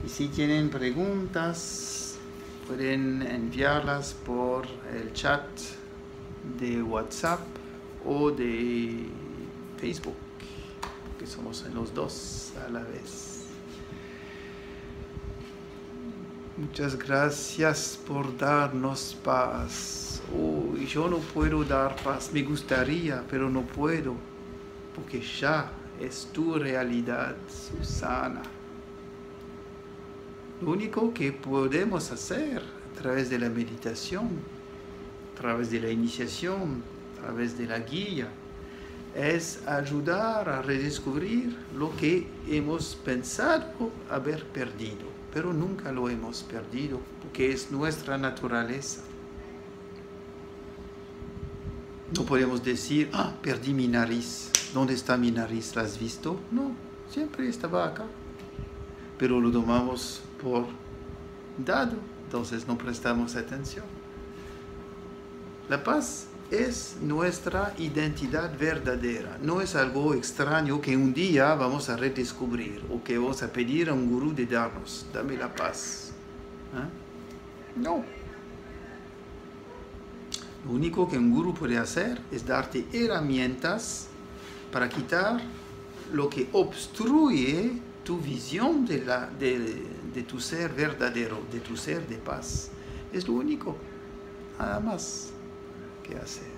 Y si tienen preguntas, pueden enviarlas por el chat de WhatsApp o de Facebook, que somos en los dos a la vez. Muchas gracias por darnos paz. Oh, yo no puedo dar paz, me gustaría, pero no puedo, porque ya es tu realidad, Susana. Lo único que podemos hacer a través de la meditación, a través de la iniciación, a través de la guía, es ayudar a redescubrir lo que hemos pensado haber perdido, pero nunca lo hemos perdido, porque es nuestra naturaleza. No podemos decir, perdí mi nariz. ¿Dónde está mi nariz? ¿La has visto? No, siempre estaba acá. Pero lo tomamos por dado, entonces no prestamos atención. La paz es nuestra identidad verdadera, no es algo extraño que un día vamos a redescubrir o que vamos a pedir a un gurú de darnos, dame la paz. No. Lo único que un gurú puede hacer es darte herramientas para quitar lo que obstruye tu visión de tu ser verdadero, de tu ser de paz. Es lo único, nada más que hacer.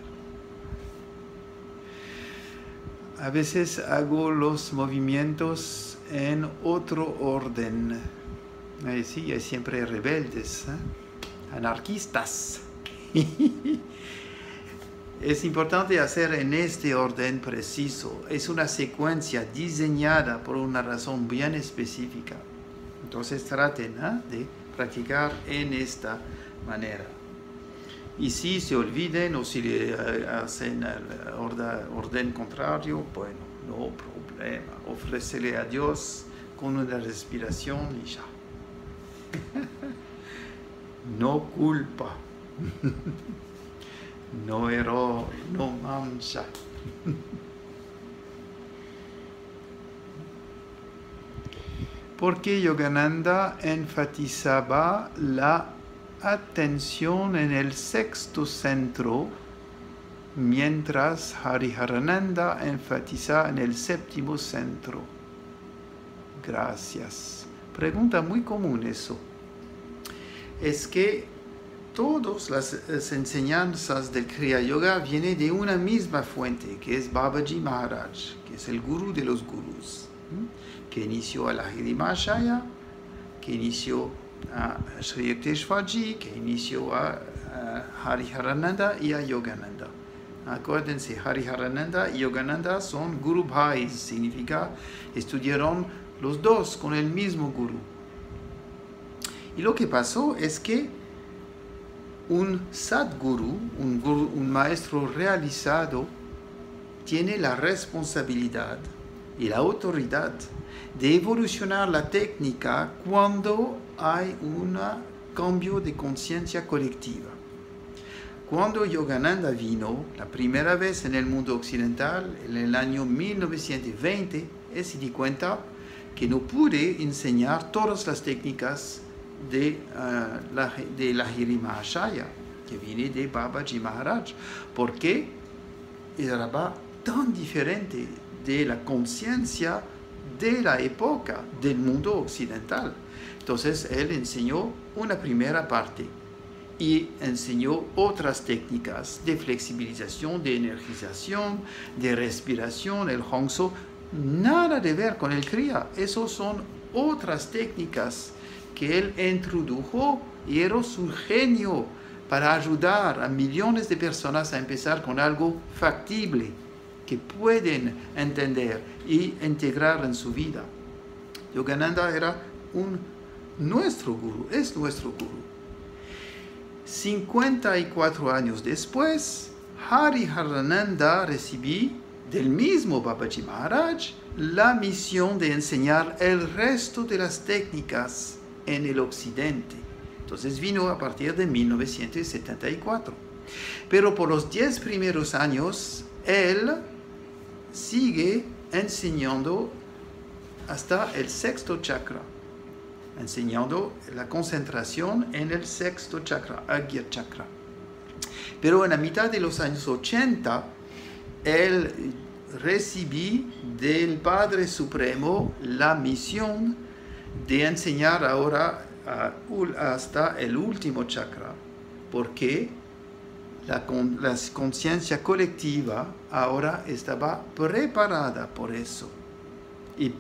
A veces hago los movimientos en otro orden. Sí, hay siempre rebeldes, anarquistas. Es importante hacer en este orden preciso. Es una secuencia diseñada por una razón bien específica. Entonces traten de practicar en esta manera. Y si se olviden o si le hacen el orden contrario, bueno, no problema. Ofrécele a Dios con una respiración y ya. No culpa. No error, no mancha. Porque Yogananda enfatizaba la atención en el sexto centro, mientras Hariharananda enfatiza en el séptimo centro. Gracias. Pregunta muy común eso. Es que todas las enseñanzas del Kriya Yoga vienen de una misma fuente, que es Babaji Maharaj, que es el gurú de los gurús, que inició a Lahiri Mahashaya, que inició a Sri Yukteswarji, que inició a Hariharananda y a Yogananda. Acuérdense, Hariharananda y Yogananda son Guru Bhais, significa estudiaron los dos con el mismo gurú. Y lo que pasó es que un sadguru, un maestro realizado, tiene la responsabilidad y la autoridad de evolucionar la técnica cuando hay un cambio de conciencia colectiva. Cuando Yogananda vino la primera vez en el mundo occidental, en el año 1920, él se dio cuenta que no pude enseñar todas las técnicas de Lahiri Mahashaya, que viene de Babaji Maharaj, porque era tan diferente de la conciencia de la época del mundo occidental. Entonces él enseñó una primera parte y enseñó otras técnicas de flexibilización, de energización, de respiración, el Hongso, nada de ver con el Kriya. Esos son otras técnicas que él introdujo y era su genio para ayudar a millones de personas a empezar con algo factible que pueden entender y integrar en su vida. Yogananda era nuestro gurú, es nuestro gurú. 54 años después, Hariharananda recibió del mismo Babaji Maharaj la misión de enseñar el resto de las técnicas en el occidente. Entonces vino a partir de 1974. Pero por los 10 primeros años, él sigue enseñando hasta el sexto chakra. enseñando la concentración en el sexto chakra, Agya Chakra. Pero en la mitad de los años 80, él recibió del Padre Supremo la misión de enseñar ahora hasta el último chakra, porque la conciencia colectiva ahora estaba preparada por eso. Y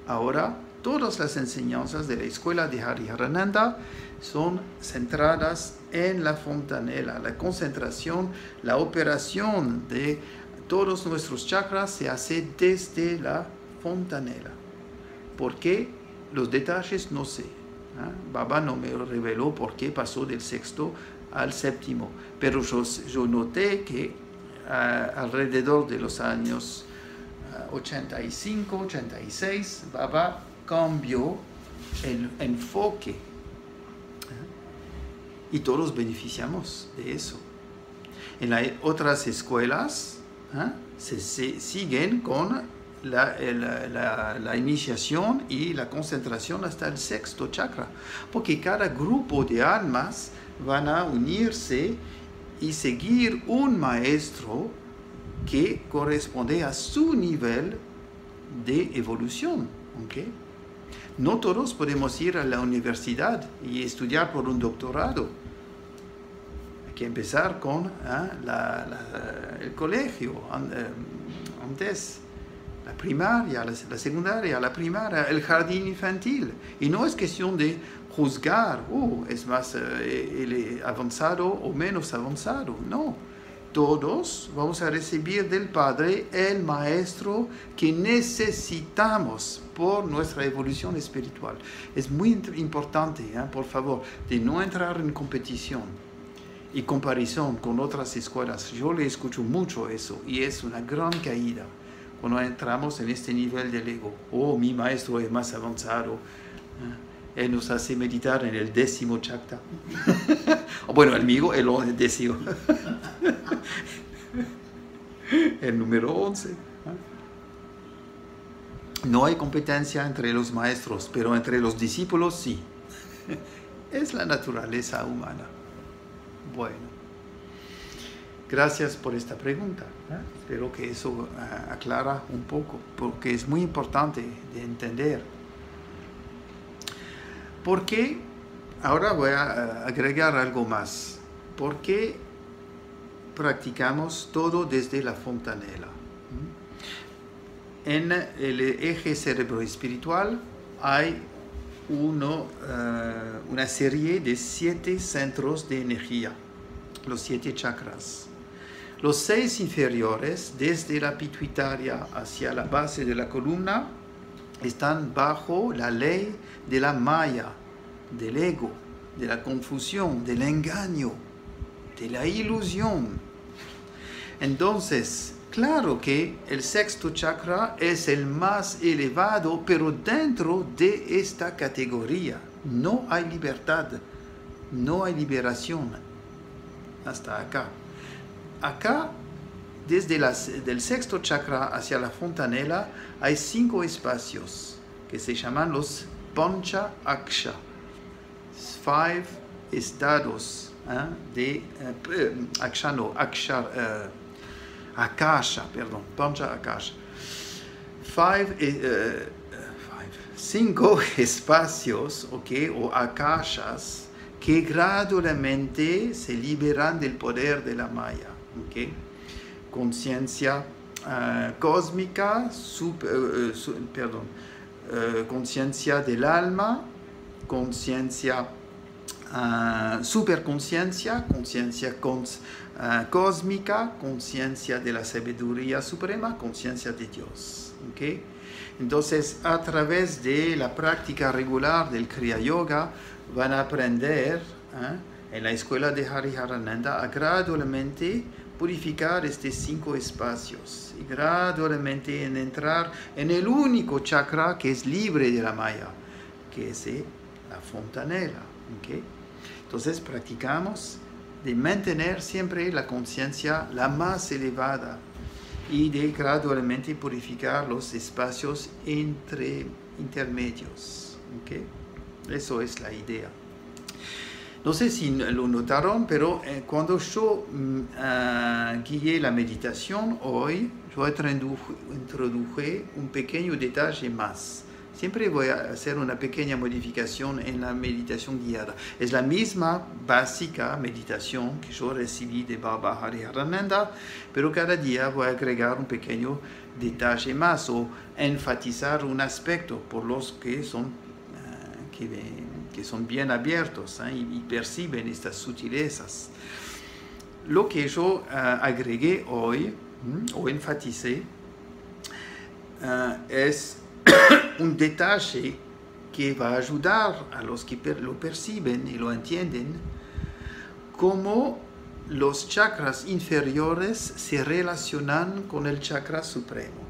ahora todas las enseñanzas de la escuela de Hariharananda son centradas en la fontanela. La concentración, la operación de todos nuestros chakras se hace desde la fontanela. ¿Por qué? Los detalles no sé. Baba no me reveló por qué pasó del sexto al séptimo, pero yo noté que alrededor de los años 85, 86, Baba cambió el enfoque y todos beneficiamos de eso. En las otras escuelas se siguen con la iniciación y la concentración hasta el sexto chakra, porque cada grupo de almas van a unirse y seguir un maestro que corresponde a su nivel de evolución. ¿Okay? No todos podemos ir a la universidad y estudiar por un doctorado. Hay que empezar con el colegio, antes la primaria, la secundaria, la primaria, el jardín infantil. Y no es cuestión de juzgar, es más avanzado o menos avanzado. No, todos vamos a recibir del Padre el maestro que necesitamos por nuestra evolución espiritual. Es muy importante, por favor, de no entrar en competición y comparación con otras escuelas. Yo le escucho mucho eso y es una gran caída cuando entramos en este nivel del ego. Mi maestro es más avanzado. Él nos hace meditar en el 10º chakra. Bueno, el mío, el 10º. El número 11. No hay competencia entre los maestros, pero entre los discípulos sí. Es la naturaleza humana. Bueno. Gracias por esta pregunta. Espero que eso aclara un poco, porque es muy importante de entender. ¿Por qué? Ahora voy a agregar algo más. ¿Por qué practicamos todo desde la fontanela? En el eje cerebro-espiritual hay una serie de 7 centros de energía, los 7 chakras. Los 6 inferiores, desde la pituitaria hacia la base de la columna, están bajo la ley de la maya, del ego, de la confusión, del engaño, de la ilusión. Entonces, claro que el sexto chakra es el más elevado, pero dentro de esta categoría no hay libertad, no hay liberación hasta acá. Acá, desde del sexto chakra hacia la fontanela, hay 5 espacios que se llaman los Pancha Aksha, 5 estados de Akasha, Pancha Akasha. 5 espacios, o Akashas, que gradualmente se liberan del poder de la maya. Conciencia cósmica, conciencia del alma, conciencia superconciencia, conciencia cósmica, conciencia de la sabiduría suprema, conciencia de Dios. Entonces, a través de la práctica regular del Kriya Yoga, van a aprender en la escuela de Hariharananda a gradualmente purificar estos 5 espacios y gradualmente entrar en el único chakra que es libre de la maya, que es la fontanela. Entonces practicamos de mantener siempre la conciencia la más elevada y de gradualmente purificar los espacios intermedios. Eso es la idea. No sé si lo notaron, pero cuando yo guié la meditación hoy, yo introduje un pequeño detalle más. Siempre voy a hacer una pequeña modificación en la meditación guiada. Es la misma básica meditación que yo recibí de Baba Hariharananda, pero cada día voy a agregar un pequeño detalle más o enfatizar un aspecto por los que son que son bien abiertos y perciben estas sutilezas. Lo que yo agregué hoy o enfaticé es un detalle que va a ayudar a los que lo perciben y lo entienden, cómo los chakras inferiores se relacionan con el chakra supremo.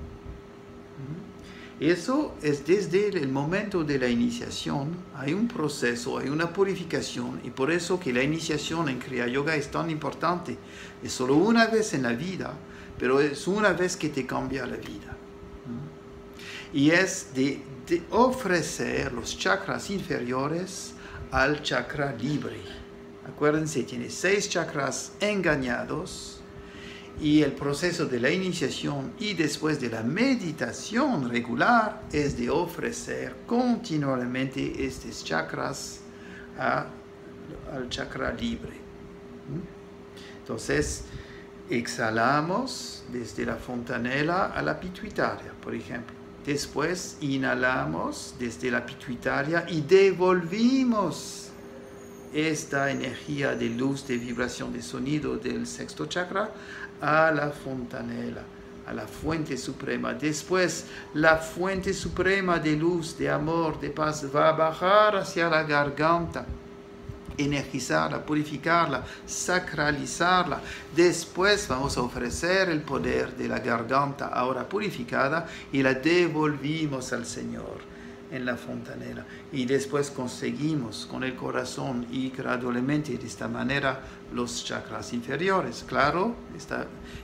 Eso es desde el momento de la iniciación, hay un proceso, hay una purificación, y por eso que la iniciación en Kriya Yoga es tan importante. Es solo una vez en la vida, pero es una vez que te cambia la vida. Y es de ofrecer los chakras inferiores al chakra libre. Acuérdense, tiene 6 chakras engañados, y el proceso de la iniciación y después de la meditación regular es de ofrecer continuamente estos chakras al chakra libre. Entonces, exhalamos desde la fontanela a la pituitaria, por ejemplo. Después inhalamos desde la pituitaria y devolvimos esta energía de luz, de vibración, de sonido del sexto chakra a la fontanela, a la fuente suprema. Después, la fuente suprema de luz, de amor, de paz, va a bajar hacia la garganta, energizarla, purificarla, sacralizarla. Después vamos a ofrecer el poder de la garganta ahora purificada y la devolvimos al Señor en la fontanela. Y después conseguimos con el corazón y gradualmente de esta manera los chakras inferiores. Claro,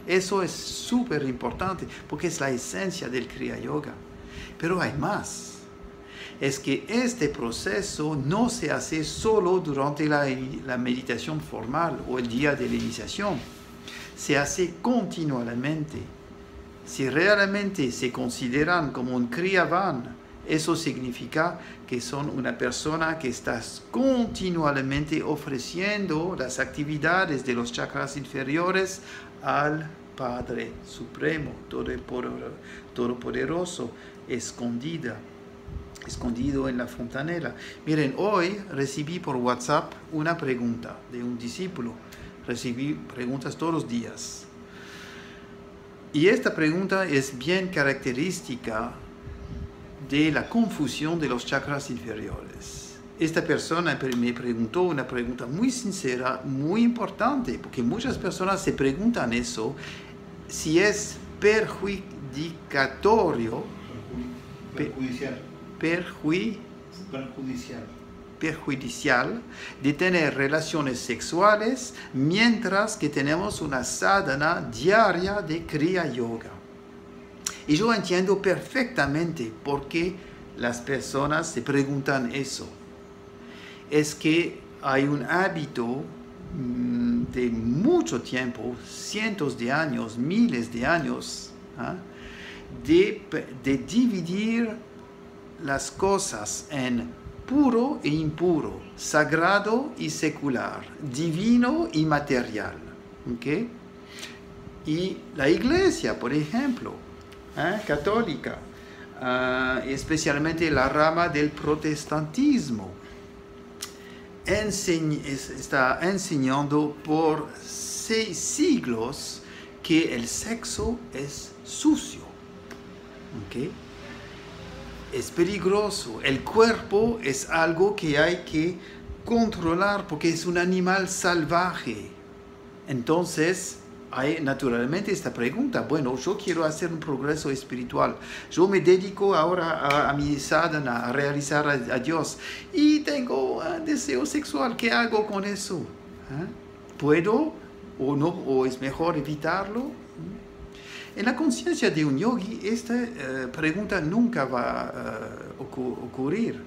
eso es súper importante porque es la esencia del Kriya Yoga. Pero hay más. Es que este proceso no se hace solo durante la meditación formal o el día de la iniciación. Se hace continuamente. Si realmente se consideran como un Kriyavan, eso significa que son una persona que está continuamente ofreciendo las actividades de los chakras inferiores al Padre Supremo, Todopoderoso, escondido en la fontanela. Miren, hoy recibí por WhatsApp una pregunta de un discípulo. Recibí preguntas todos los días. Y esta pregunta es bien característica de la confusión de los chakras inferiores. Esta persona me preguntó una pregunta muy sincera, muy importante, porque muchas personas se preguntan eso, si es perjudicatorio, perjudicial de tener relaciones sexuales mientras que tenemos una sadhana diaria de Kriya Yoga. Y yo entiendo perfectamente por qué las personas se preguntan eso. Es que hay un hábito de mucho tiempo, cientos de años, miles de años, de dividir las cosas en puro e impuro, sagrado y secular, divino y material. ¿Okay? Y la iglesia, por ejemplo, católica, especialmente la rama del protestantismo, está enseñando por 6 siglos que el sexo es sucio, ¿okay? Es peligroso, el cuerpo es algo que hay que controlar porque es un animal salvaje. Entonces hay naturalmente esta pregunta, bueno, yo quiero hacer un progreso espiritual, yo me dedico ahora a mi sadhana, a realizar a Dios, y tengo deseo sexual, ¿qué hago con eso? ¿Puedo o no, o es mejor evitarlo? En la conciencia de un yogi, esta pregunta nunca va a ocurrir,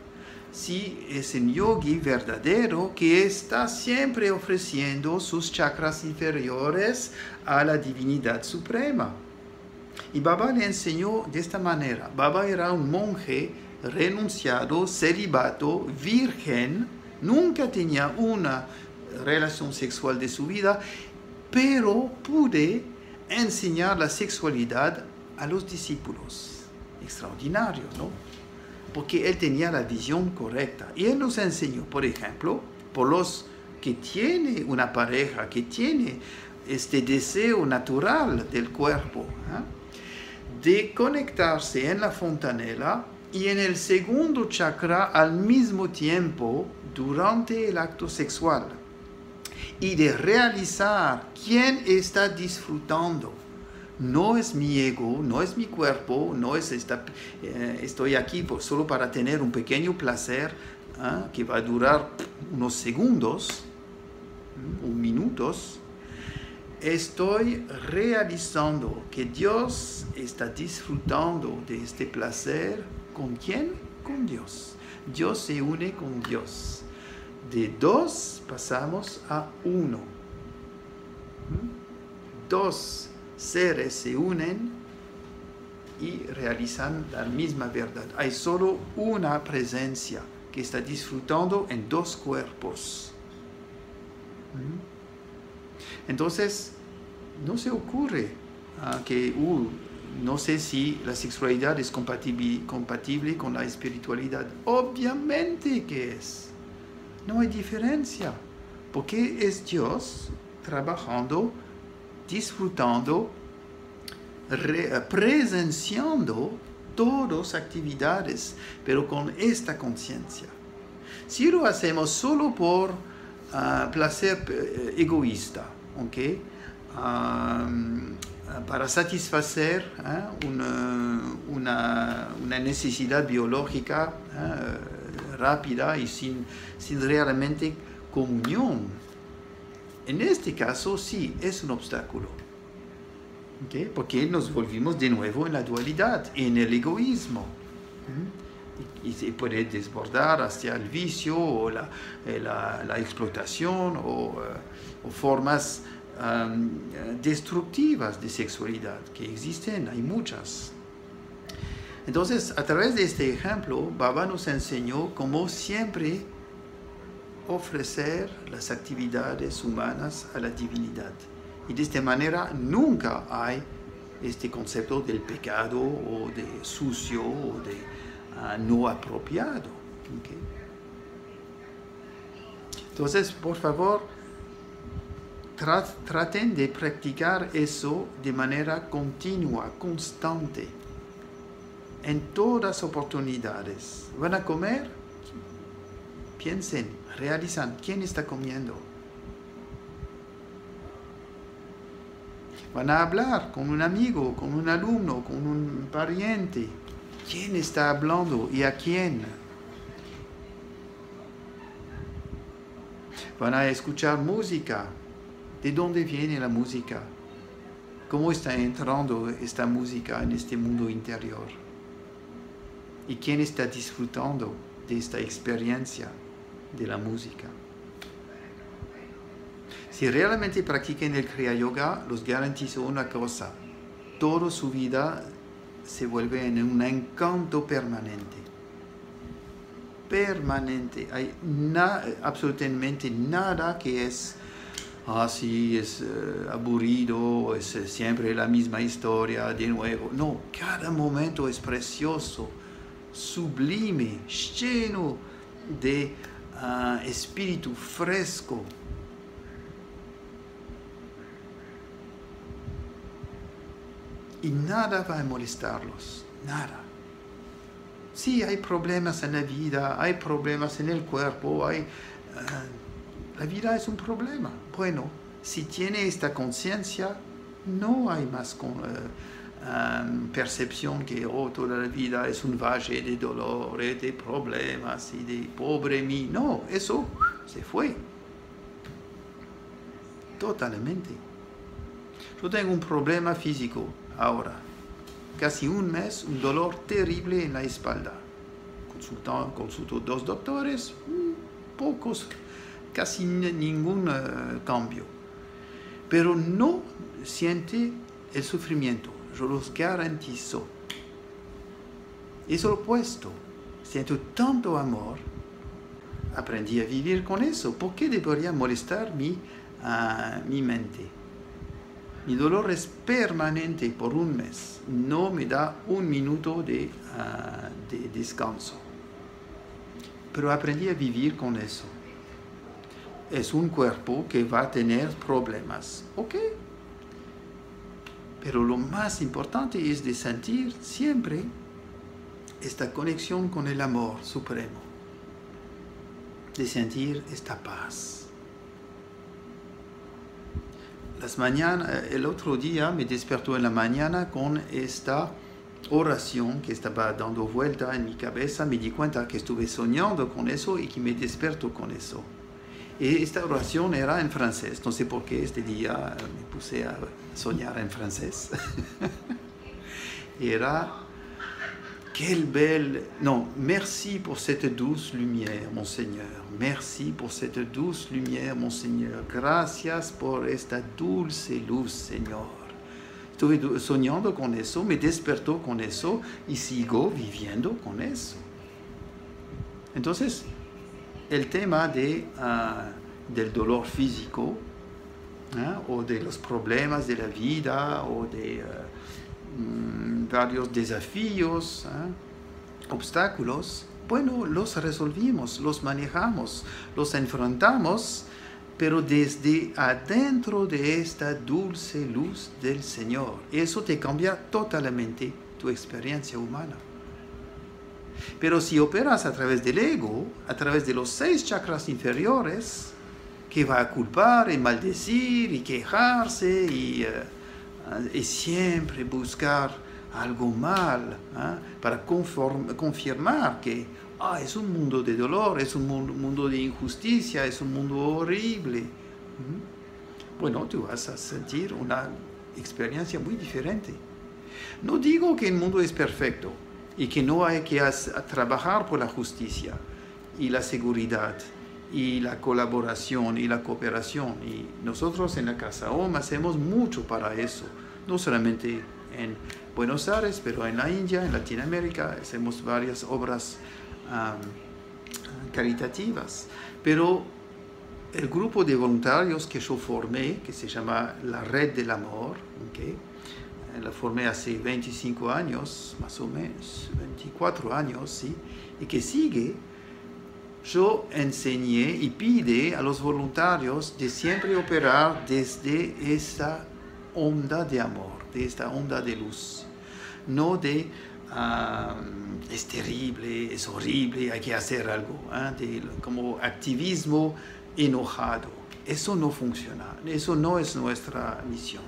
si es un yogi verdadero que está siempre ofreciendo sus chakras inferiores a la divinidad suprema. Y Baba le enseñó de esta manera. Baba era un monje renunciado, celibato, virgen, nunca tenía una relación sexual de su vida, pero pude enseñar la sexualidad a los discípulos. Extraordinario, ¿no? Porque él tenía la visión correcta. Y él nos enseñó, por ejemplo, por los que tienen una pareja, que tiene este deseo natural del cuerpo, de conectarse en la fontanela y en el segundo chakra al mismo tiempo durante el acto sexual. Y de realizar quién está disfrutando. No es mi ego, no es mi cuerpo, no es estoy aquí solo para tener un pequeño placer que va a durar unos segundos, minutos. Estoy realizando que Dios está disfrutando de este placer. ¿Con quién? Con Dios. Dios se une con Dios. De 2 pasamos a 1. 2 seres se unen y realizan la misma verdad. Hay solo una presencia que está disfrutando en 2 cuerpos. Entonces, no se ocurre que no sé si la sexualidad es compatible con la espiritualidad. Obviamente que es. No hay diferencia, porque es Dios trabajando, disfrutando, presenciando todas actividades, pero con esta conciencia. Si lo hacemos solo por placer egoísta, ¿okay? Para satisfacer una necesidad biológica rápida y sin realmente comunión. En este caso sí es un obstáculo, ¿okay? Porque nos volvimos de nuevo en la dualidad, en el egoísmo. Y se puede desbordar hacia el vicio o la explotación o formas destructivas de sexualidad que existen, hay muchas. Entonces, a través de este ejemplo, Baba nos enseñó cómo siempre ofrecer las actividades humanas a la divinidad. Y de esta manera nunca hay este concepto del pecado o de sucio o de no apropiado. ¿Okay? Entonces, por favor, traten de practicar eso de manera continua, constante, en todas oportunidades. ¿Van a comer? Piensen, realizan, ¿quién está comiendo? Van a hablar con un amigo, con un alumno, con un pariente. ¿Quién está hablando y a quién? Van a escuchar música. ¿De dónde viene la música? ¿Cómo está entrando esta música en este mundo interior? ¿Y quién está disfrutando de esta experiencia de la música? Si realmente practican el Kriya Yoga, les garantizo una cosa: toda su vida se vuelve en un encanto permanente. Permanente. Hay absolutamente nada que es así, es aburrido, es siempre la misma historia de nuevo. No, cada momento es precioso, sublime, lleno de espíritu fresco. Y nada va a molestarlos, nada. Sí, hay problemas en la vida, hay problemas en el cuerpo, la vida es un problema. Bueno, si tiene esta conciencia, no hay más percepción que toda la vida es un valle de dolores, de problemas y de pobre mí. No, eso se fue. Totalmente. Yo tengo un problema físico ahora. Casi un mes, un dolor terrible en la espalda. consulto 2 doctores, pocos, casi ningún cambio. Pero no siente el sufrimiento, yo los garantizo. Es lo opuesto, siento tanto amor, aprendí a vivir con eso. ¿Por qué debería molestar mi mente? Mi dolor es permanente por un mes, no me da un minuto de descanso. Pero aprendí a vivir con eso. Es un cuerpo que va a tener problemas, ¿ok? Pero lo más importante es de sentir siempre esta conexión con el amor supremo, de sentir esta paz. El otro día me despertó en la mañana con esta oración que estaba dando vuelta en mi cabeza. Me di cuenta que estuve soñando con eso y que me despertó con eso. Y esta oración era en francés. No sé por qué este día me puse a soñar en francés. Era... merci pour cette douce lumière, mon Seigneur. Merci pour cette douce lumière, mon Seigneur. Gracias por esta dulce luz, Señor. Estuve soñando con eso, me despertó con eso y sigo viviendo con eso. Entonces, el tema del dolor físico, o de los problemas de la vida, o de... varios desafíos, obstáculos, bueno, los resolvimos, los manejamos, los enfrentamos, pero desde adentro de esta dulce luz del Señor. Eso te cambia totalmente tu experiencia humana. Pero si operas a través del ego, a través de los 6 chakras inferiores, que va a culpar y maldecir y quejarse y siempre buscar algo mal, para confirmar que es un mundo de dolor, es un mundo de injusticia, es un mundo horrible. Bueno, tú vas a sentir una experiencia muy diferente. No digo que el mundo es perfecto y que no hay que trabajar por la justicia y la seguridad y la colaboración y la cooperación. Y nosotros en la Casa OM hacemos mucho para eso. No solamente en Buenos Aires, pero en la India, en Latinoamérica, hacemos varias obras caritativas. Pero el grupo de voluntarios que yo formé, que se llama la Red del Amor, ¿okay? La formé hace 25 años, más o menos, 24 años, ¿sí? Y que sigue, yo enseñé y pide a los voluntarios de siempre operar desde esta onda de amor, de esta onda de luz, no de es terrible, es horrible, hay que hacer algo, como activismo enojado. Eso no funciona, eso no es nuestra misión.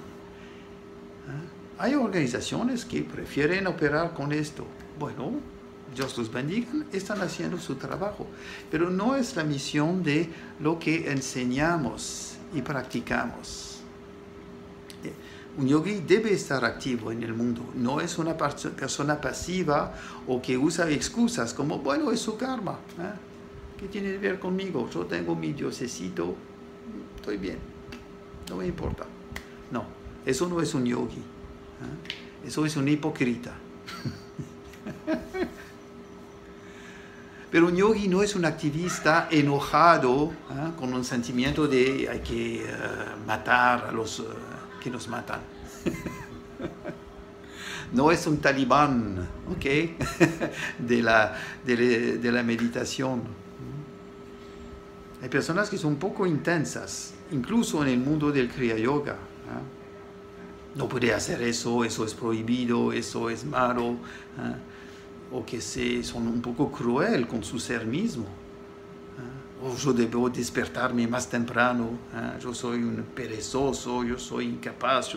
Hay organizaciones que prefieren operar con esto. Bueno, Dios los bendiga, están haciendo su trabajo, pero no es la misión de lo que enseñamos y practicamos. Un yogi debe estar activo en el mundo, no es una persona pasiva o que usa excusas como, bueno, es su karma. ¿Qué tiene que ver conmigo? Yo tengo mi diosecito, estoy bien, no me importa. No, eso no es un yogi, eso es un hipócrita. Pero un yogi no es un activista enojado, con un sentimiento de hay que matar a los que nos matan. No es un talibán, ¿ok? de la meditación. Hay personas que son un poco intensas, incluso en el mundo del Kriya Yoga. No puede hacer eso, eso es prohibido, eso es malo. O que son un poco cruel con su ser mismo. O yo debo despertarme más temprano, yo soy un perezoso, yo soy incapaz,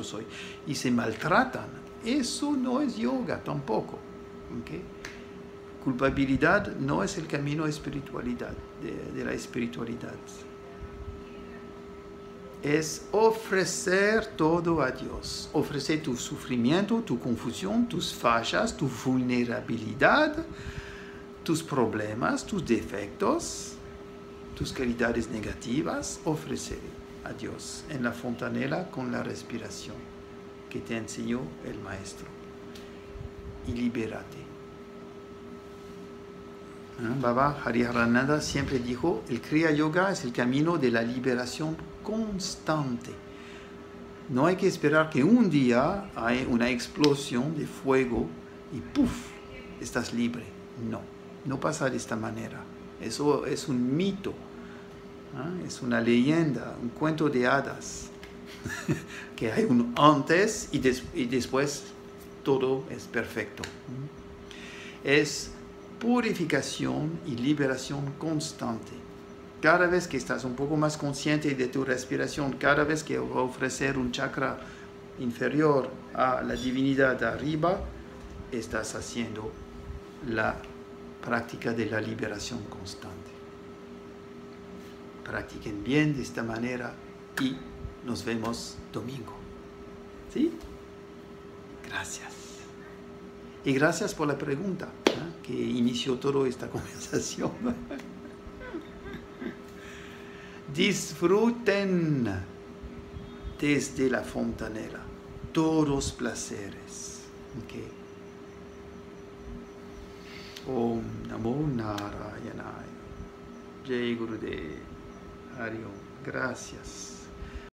y se maltratan. Eso no es yoga tampoco. ¿Okay? Culpabilidad no es el camino de la espiritualidad. Es ofrecer todo a Dios. Ofrecer tu sufrimiento, tu confusión, tus fallas, tu vulnerabilidad, tus problemas, tus defectos, tus calidades negativas, ofrecer a Dios en la fontanela con la respiración que te enseñó el maestro. Y libérate. Baba Hariharananda siempre dijo, el Kriya Yoga es el camino de la liberación constante. No hay que esperar que un día haya una explosión de fuego y ¡puf! Estás libre. No, no pasa de esta manera. Eso es un mito, es una leyenda, un cuento de hadas. Que hay un antes y después todo es perfecto. Es purificación y liberación constante. Cada vez que estás un poco más consciente de tu respiración, cada vez que vas a ofrecer un chakra inferior a la divinidad de arriba, estás haciendo la práctica de la liberación constante. Practiquen bien de esta manera y nos vemos domingo. ¿Sí? Gracias. Y gracias por la pregunta que inició toda esta conversación. Disfruten desde la fontanela todos placeres. Okay. Om Namo Narayanaya. Jai Gurudev. Hari Om. Gracias.